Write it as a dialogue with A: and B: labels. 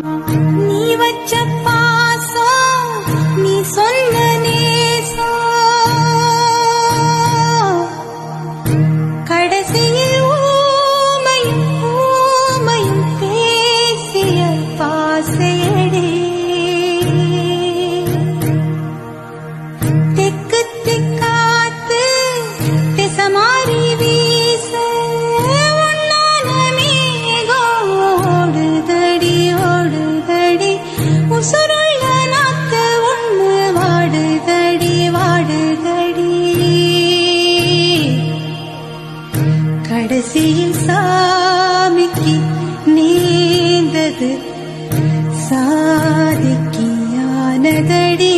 A: நீ வச்ச பாசம் நீ சொன்ன நேசம் கடைசியில் ஊமையும் பேசிய பாசையடே தெக்கு திக்காத்து திசமாரி வீச உன்னான மேகம் ஓடுதடி ஓடுதடி உசுருள்ள நாக்கு ஒண்ணு வாடுதடி வாடுதடி கடைசியில் சாமிக்கு நீந்தது சாதிக்கியானதடி